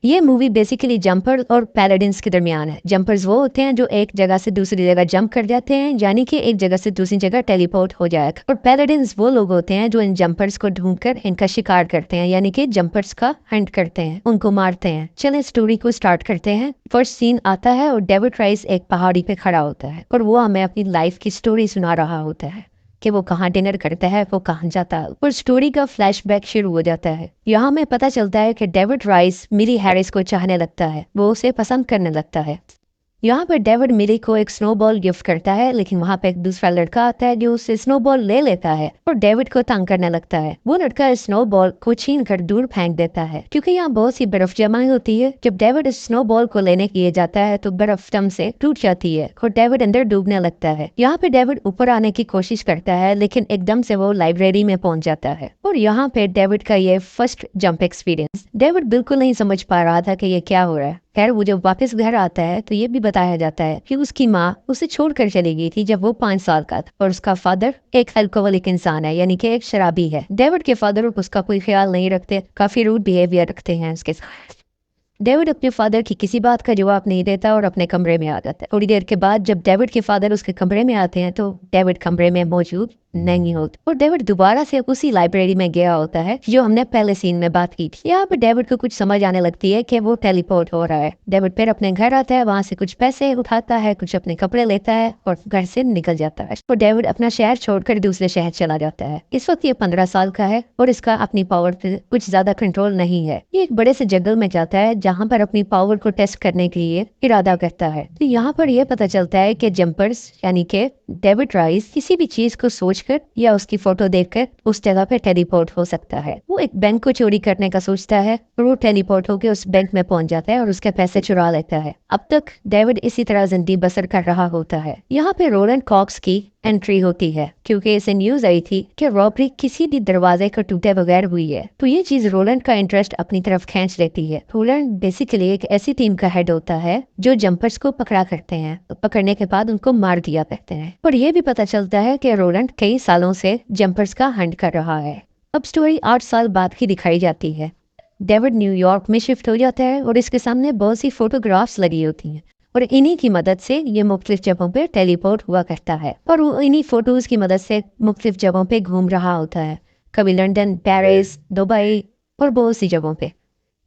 ये movie basically jumper और पैलेडिन्स के दरमियान है। जंपर्स वो होते हैं जो एक जगह से दूसरी जगह जंप कर जाते हैं, यानी कि एक जगह से दूसरी जगह टेलीपोर्ट हो जाएगा। और पैलेडिन्स वो लोग होते हैं जो इन जंपर्स को ढूंढकर इनका शिकार करते हैं, यानी कि जंपर्स का हंट करते हैं, उनको मारते हैं। चलें स्टोरी को स्टार्ट करते हैं। फर्स्ट सीन आता है और डेविड राइस एक पहाड़ी पे खड़ा होता है और वो हमें अपनी लाइफ की स्टोरी सुना रहा होता है कि वो कहाँ डिनर करता है, वो कहाँ जाता है, और स्टोरी का फ्लैशबैक शुरू हो जाता है। यहाँ में पता चलता है कि डेविड राइस मिली हैरिस को चाहने लगता है, वो उसे पसंद करने लगता है। यहाँ पर डेविड मिली को एक स्नोबॉल गिफ्ट करता है, लेकिन वहाँ पे एक दूसरा लड़का आता है जो उससे स्नोबॉल ले लेता है और डेविड को तंग करने लगता है। वो लड़का इस स्नोबॉल को छीन कर दूर फेंक देता है क्योंकि यहाँ बहुत सी बर्फ जमा होती है। जब डेविड इस स्नोबॉल को लेने के लिए जाता है तो बर्फ दम से टूट जाती है और डेविड अंदर डूबने लगता है। यहाँ पे डेविड ऊपर आने की कोशिश करता है, लेकिन एकदम से वो लाइब्रेरी में पहुंच जाता है और यहाँ पे डेविड का ये फर्स्ट जंप एक्सपीरियंस। डेविड बिल्कुल नहीं समझ पा रहा था कि ये क्या हो रहा है। खैर वो जब वापस घर आता है तो ये भी बताया जाता है कि उसकी माँ उसे छोड़कर चली गई थी जब वो 5 साल का था और उसका फादर एक अल्कोहलिक इंसान है, यानी कि एक शराबी है। डेविड के फादर उसका कोई ख्याल नहीं रखते, काफी रूड बिहेवियर रखते हैं उसके साथ। डेविड अपने फादर की किसी बात का जवाब नहीं देता और अपने कमरे में आ जाता है। थोड़ी देर के बाद जब डेविड के फादर उसके कमरे में आते हैं तो डेविड कमरे में मौजूद नहीं होता और डेविड दोबारा से उसी लाइब्रेरी में गया होता है जो हमने पहले सीन में बात की थी। यहाँ पर डेविड को कुछ समझ आने लगती है कि वो टेलीपोर्ट हो रहा है। डेविड फिर अपने घर आता है, वहाँ से कुछ पैसे उठाता है, कुछ अपने कपड़े लेता है और घर से निकल जाता है। और डेविड अपना शहर छोड़कर दूसरे शहर चला जाता है। इस वक्त ये 15 साल का है और इसका अपनी पावर पे कुछ ज्यादा कंट्रोल नहीं है। ये एक बड़े से जंगल में जाता है जहाँ पर अपनी पावर को टेस्ट करने के लिए इरादा करता है। तो यहाँ पर यह पता चलता है कि जंपर्स यानी कि डेविड राइस किसी भी चीज को सोचकर या उसकी फोटो देखकर उस जगह पे टेलीपोर्ट हो सकता है। वो एक बैंक को चोरी करने का सोचता है और वो टेलीपोर्ट होकर उस बैंक में पहुंच जाता है और उसके पैसे चुरा लेता है। अब तक डेविड इसी तरह जिंदगी बसर कर रहा होता है। यहाँ पे रोलैंड कॉक्स की एंट्री होती है क्योंकि इसे न्यूज आई थी कि रॉबरी किसी भी दरवाजे को टूटे बगैर हुई है। तो ये चीज रोलैंड का इंटरेस्ट अपनी तरफ खींच लेती है। रोलैंड बेसिकली एक ऐसी टीम का हेड होता है जो जंपर्स को पकड़ा करते हैं, तो पकड़ने के बाद उनको मार दिया करते हैं। और ये भी पता चलता है कि रोलैंड कई सालों से जंपर्स का हंट कर रहा है। अब स्टोरी 8 साल बाद की दिखाई जाती है। डेविड न्यूयॉर्क में शिफ्ट हो जाता है और इसके सामने बहुत सी फोटोग्राफ्स लगी होती हैं और इन्हीं की मदद से ये मुख्तलिफ जगहों पे टेलीपोर्ट हुआ करता है और वो इन्हीं फोटोज की मदद से मुख्तलिफ जगहों पे घूम रहा होता है, कभी लंदन, पेरिस, दुबई और बहुत सी जगहों पे।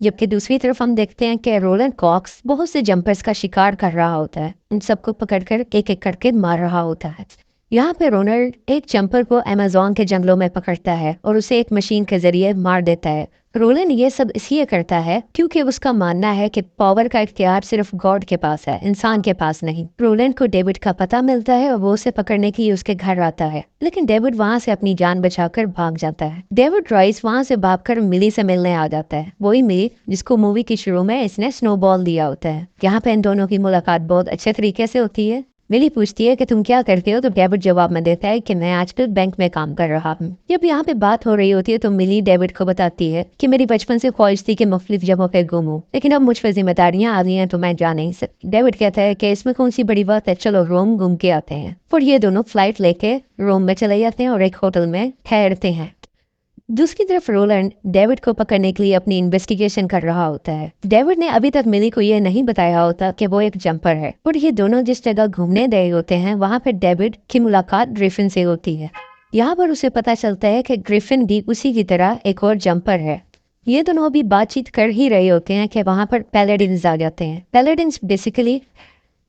जबकि दूसरी तरफ हम देखते हैं कि रोलैंड कॉक्स बहुत से जंपर्स का शिकार कर रहा होता है, उन सबको पकड़कर एक एक करके मार रहा होता है। यहाँ पे रोनाल्ड एक जंपर को अमेज़न के जंगलों में पकड़ता है और उसे एक मशीन के जरिए मार देता है। रोलैंड ये सब इसलिए करता है क्योंकि उसका मानना है कि पावर का इख्तियार सिर्फ गॉड के पास है, इंसान के पास नहीं। रोलैंड को डेविड का पता मिलता है और वो उसे पकड़ने के लिए उसके घर आता है, लेकिन डेविड वहाँ से अपनी जान बचाकर भाग जाता है। डेविड राइस वहाँ से भागकर मिली से मिलने आ जाता है, वही मिली जिसको मूवी की शुरू में इसने स्नोबॉल दिया होता है। यहाँ पे इन दोनों की मुलाकात बहुत अच्छे तरीके से होती है। मिली पूछती है कि तुम क्या करते हो, तो डेविड जवाब में देता है कि मैं आजकल बैंक में काम कर रहा हूँ। जब यहाँ पे बात हो रही होती है तो मिली डेविड को बताती है कि मेरी बचपन से ख्वाहिश थी कि मुख्तलिफ जगहों पे घूमूं, लेकिन अब मुझ पर जिम्मेदारियां आ गई हैं तो मैं जा नहीं सकती। डेविड कहता है कि इसमें कौन सी बड़ी बात है, चलो रोम घूम के आते हैं। और ये दोनों फ्लाइट लेके रोम में चले जाते हैं और एक होटल में ठहरते हैं। दूसरी तरफ रोलैंड डेविड को पकड़ने के लिए अपनी इन्वेस्टिगेशन कर रहा होता है। डेविड ने अभी तक मिली को यह नहीं बताया होता कि वो एक जंपर है और ये दोनों जिस जगह घूमने गए होते हैं वहाँ पर डेविड की मुलाकात ग्रिफिन से होती है। यहाँ पर उसे पता चलता है कि ग्रिफिन भी उसी की तरह एक और जंपर है। ये दोनों अभी बातचीत कर ही रहे होते हैं कि वहाँ पर पैलेडिन्स आ जाते हैं। पैलेडिन्स बेसिकली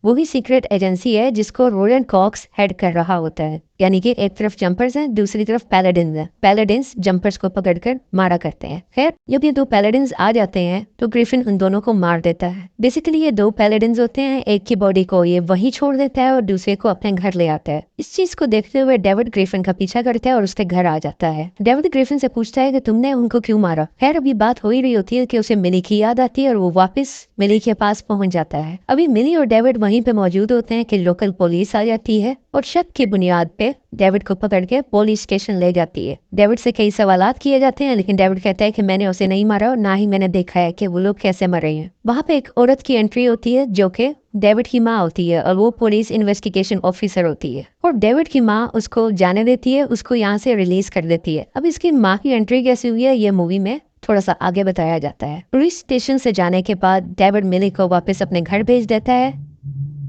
वही सीक्रेट एजेंसी है जिसको रोलैंड कॉक्स हेड कर रहा होता है, यानी कि एक तरफ जंपर्स हैं, दूसरी तरफ पैलेडिन्स हैं। पैलेडिन्स जंपर्स को पकड़कर मारा करते हैं। खैर जब ये 2 पैलेडिन्स आ जाते हैं तो ग्रिफिन उन दोनों को मार देता है। बेसिकली ये 2 पैलेडिन्स होते हैं, एक की बॉडी को ये वहीं छोड़ देता है और दूसरे को अपने घर ले आता है। इस चीज को देखते हुए डेविड ग्रिफिन का पीछा करता है और उसके घर आ जाता है। डेविड ग्रिफिन से पूछता है कि तुमने उनको क्यों मारा। खैर अभी बात हो ही रही होती है कि उसे मिली की याद आती है और वो वापस मिली के पास पहुंच जाता है। अभी मिली और डेविड वहीं पे मौजूद होते हैं कि लोकल पुलिस आ जाती है और शक की बुनियाद पे डेविड को पकड़ के पुलिस स्टेशन ले जाती है। डेविड से कई सवालात किए जाते हैं, लेकिन डेविड कहता है कि मैंने उसे नहीं मारा और ना ही मैंने देखा है कि वो लोग कैसे मर रहे हैं। वहाँ पे एक औरत की एंट्री होती है जो कि डेविड की माँ होती है और वो पुलिस इन्वेस्टिगेशन ऑफिसर होती है और डेविड की माँ उसको जाने देती है, उसको यहाँ से रिलीज कर देती है। अब इसकी माँ की एंट्री कैसे हुई है ये मूवी में थोड़ा सा आगे बताया जाता है। पुलिस स्टेशन से जाने के बाद डेविड मिली को वापस अपने घर भेज देता है,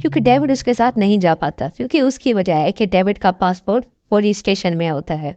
क्योंकि डेविड उसके साथ नहीं जा पाता, क्योंकि उसकी वजह है कि डेविड का पासपोर्ट पुलिस स्टेशन में होता है।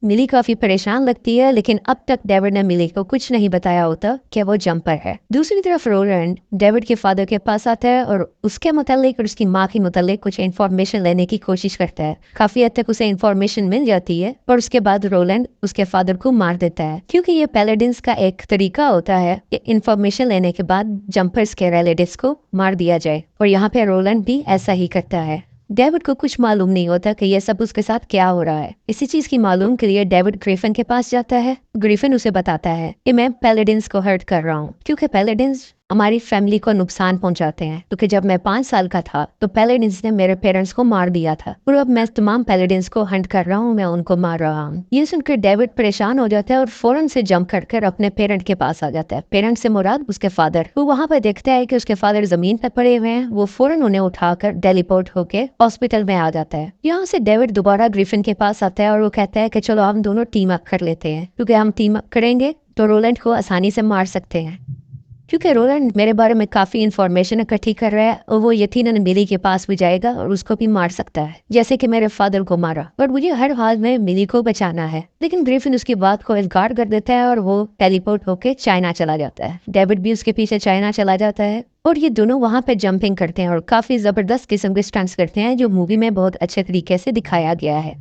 मिली काफी परेशान लगती है, लेकिन अब तक डेविड ने मिली को कुछ नहीं बताया होता कि वो जंपर है। दूसरी तरफ रोलैंड डेविड के फादर के पास आता है और उसके मुतालिक और उसकी माँ के मुतालिक कुछ इन्फॉर्मेशन लेने की कोशिश करता है। काफी हद तक उसे इन्फॉर्मेशन मिल जाती है, पर उसके बाद रोलैंड उसके फादर को मार देता है, क्योंकि ये पैलेडिन्स का एक तरीका होता है कि इन्फॉर्मेशन लेने के बाद जंपर्स के रिलेटिव्स को मार दिया जाए, और यहाँ पे रोलैंड भी ऐसा ही करता है। डेविड को कुछ मालूम नहीं होता कि यह सब उसके साथ क्या हो रहा है। इसी चीज की मालूम के लिए डेविड ग्रिफिन के पास जाता है। ग्रिफिन उसे बताता है कि मैं पैलेडिन्स को हर्ट कर रहा हूँ, क्योंकि पैलेडिन्स हमारी फैमिली को नुकसान पहुंचाते हैं। क्योंकि जब मैं 5 साल का था तो पैलेडिन्स ने मेरे पेरेंट्स को मार दिया था, और अब मैं तमाम पैलेडिन्स को हंट कर रहा हूँ, मैं उनको मार रहा हूँ। ये सुनकर डेविड परेशान हो जाता है और फौरन से जंप कर अपने पेरेंट के पास आ जाता है। पेरेंट से मुराद उसके फादर। वो वहाँ पर देखता है कि उसके फादर जमीन पर पड़े हुए हैं। वो फौरन उन्हें उठाकर टेलीपोर्ट होकर हॉस्पिटल में आ जाता है। यहाँ से डेविड दोबारा ग्रिफिन के पास आता है और वो कहता है कि चलो हम दोनों टीम अप कर लेते हैं, क्योंकि हम टीम अप करेंगे तो रोलैंड को आसानी से मार सकते हैं। क्योंकि रोलैंड मेरे बारे में काफी इन्फॉर्मेशन इकट्ठी कर रहा है और वो यकीनन मिली के पास भी जाएगा और उसको भी मार सकता है, जैसे कि मेरे फादर को मारा। पर मुझे हर हाल में मिली को बचाना है। लेकिन ग्रिफिन उसकी बात को इनकार कर देता है और वो टेलीपोर्ट होके चाइना चला जाता है। डेविड भी उसके पीछे चाइना चला जाता है और ये दोनों वहाँ पे जंपिंग करते हैं और काफी जबरदस्त किस्म के स्टंट्स करते हैं, जो मूवी में बहुत अच्छे तरीके से दिखाया गया है।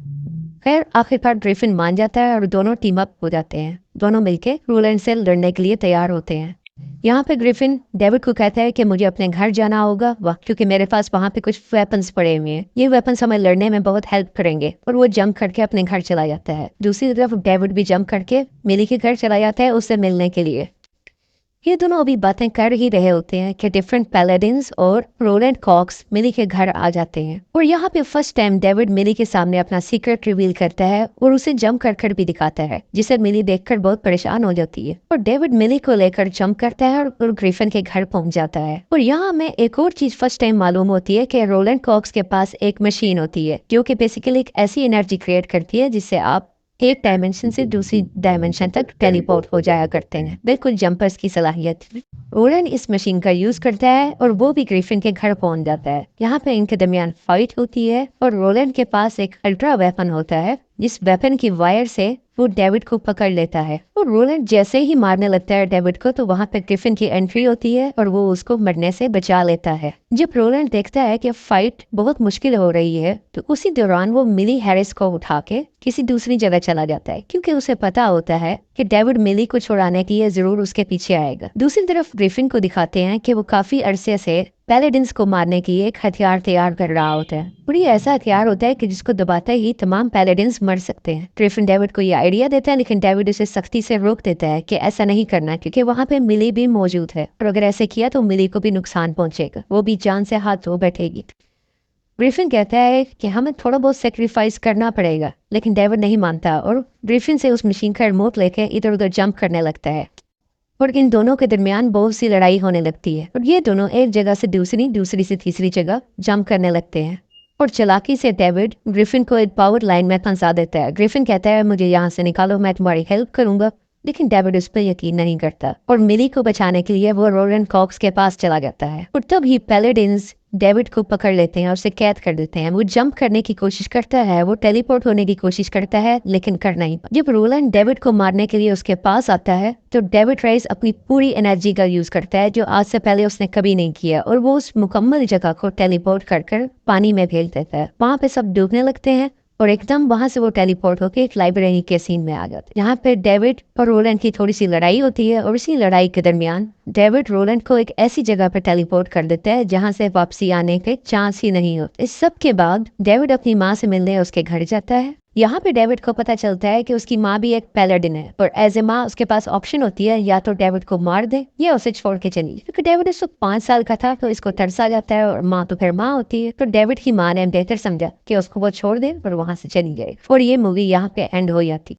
खैर आखिरकार ग्रिफिन मान जाता है और दोनों टीम अप हो जाते हैं। दोनों मिलके रोलैंड से लड़ने के लिए तैयार होते हैं। यहाँ पे ग्रिफिन डेविड को कहता है कि मुझे अपने घर जाना होगा, क्योंकि मेरे पास वहाँ पे कुछ वेपन्स पड़े हुए हैं। ये वेपन्स हमें लड़ने में बहुत हेल्प करेंगे, और वो जंप करके अपने घर चला जाता है। दूसरी तरफ डेविड भी जंप करके मिली के घर चला जाता है उससे मिलने के लिए। ये दोनों अभी बातें कर ही रहे होते हैं कि डिफरेंट पैलेडिन्स और रोलैंड कॉक्स मिली के घर आ जाते हैं, और यहाँ पे फर्स्ट टाइम डेविड मिली के सामने अपना सीक्रेट रिवील करता है और उसे जंप कर भी दिखाता है, जिसे मिली देखकर बहुत परेशान हो जाती है। और डेविड मिली को लेकर जंप करता है और ग्रिफिन के घर पहुंच जाता है। और यहाँ हमें एक और चीज फर्स्ट टाइम मालूम होती है कि रोलैंड कॉक्स के पास एक मशीन होती है, जो कि बेसिकली एक ऐसी एनर्जी क्रिएट करती है जिससे आप एक डायमेंशन से दूसरी डायमेंशन तक टेलीपोर्ट हो जाया करते हैं, बिल्कुल जंपर्स की सलाहियत। रोलैंड इस मशीन का यूज करता है और वो भी ग्रिफिन के घर पहुंच जाता है। यहाँ पे इनके दरमियान फाइट होती है और रोलैंड के पास एक अल्ट्रा वेपन होता है, जिस वेपन की वायर से वो डेविड को पकड़ लेता है। और रोलैंड जैसे ही मारने लगता है डेविड को, तो वहाँ पे ग्रिफिन की एंट्री होती है और वो उसको मरने से बचा लेता है। जब रोलैंड देखता है कि फाइट बहुत मुश्किल हो रही है, तो उसी दौरान वो मिली हैरिस को उठा के किसी दूसरी जगह चला जाता है, क्योंकि उसे पता होता है कि डेविड मिली को छुड़ाने के लिए जरूर उसके पीछे आएगा। दूसरी तरफ ग्रिफिन को दिखाते हैं कि वो काफी अरसे से पैलेडिन्स को मारने की एक हथियार तैयार कर रहा होता है, और ये ऐसा हथियार होता है कि जिसको दबाते ही तमाम पैलेडिन्स मर सकते हैं। ग्रिफिन डेविड को ये आइडिया देता है, लेकिन डेविड उसे सख्ती से रोक देता है कि ऐसा नहीं करना, क्योंकि वहाँ पे मिली भी मौजूद है, और अगर ऐसे किया तो मिली को भी नुकसान पहुंचेगा, वो भी जान से हाथ धो बैठेगी। ग्रिफिन कहता है कि हमें थोड़ा बहुत सेक्रीफाइस करना पड़ेगा, लेकिन डेविड नहीं मानता और ग्रिफिन से उस मशीन का रिमोट लेके इधर उधर जंप करने लगता है, और इन दोनों के दरमियान बहुत सी लड़ाई होने लगती है। और ये दोनों एक जगह से दूसरी, दूसरी से तीसरी जगह जंप करने लगते हैं, और चालाकी से डेविड ग्रिफिन को एक पावर लाइन में फंसा देता है। ग्रिफिन कहता है मुझे यहाँ से निकालो, मैं तुम्हारी हेल्प करूंगा, लेकिन डेविड उस पर यकीन नहीं करता और मिली को बचाने के लिए वो रोलैंड कॉक्स के पास चला जाता है। और तब ही पैलेडिन्स डेविड को पकड़ लेते हैं और उसे कैद कर देते हैं। वो जंप करने की कोशिश करता है, वो टेलीपोर्ट होने की कोशिश करता है, लेकिन कर नहीं पाता। जब रोलैंड डेविड को मारने के लिए उसके पास आता है, तो डेविड राइस अपनी पूरी एनर्जी का यूज करता है, जो आज से पहले उसने कभी नहीं किया, और वो उस मुकम्मल जगह को टेलीपोर्ट कर पानी में भेज देता है। वहाँ पे सब डूबने लगते हैं और एकदम वहां से वो टेलीपोर्ट होकर एक लाइब्रेरी के सीन में आ जाते हैं। यहाँ पे डेविड और रोलैंड की थोड़ी सी लड़ाई होती है, और इसी लड़ाई के दरमियान डेविड रोलैंड को एक ऐसी जगह पर टेलीपोर्ट कर देता है जहाँ से वापसी आने के चांस ही नहीं होते। इस सब के बाद डेविड अपनी माँ से मिलने उसके घर जाता है। यहाँ पे डेविड को पता चलता है कि उसकी माँ भी एक पैलेडिन है, और एज ए माँ उसके पास ऑप्शन होती है या तो डेविड को मार दे या उसे छोड़ के चली। क्योंकि डेविड इस वक्त 5 साल का था, तो इसको तरस आ जाता है, और माँ तो फिर माँ होती है, तो डेविड की माँ ने बेहतर समझा कि उसको वो छोड़ दे और वहां से चली जाए, और ये मूवी यहाँ पे एंड हो जाती।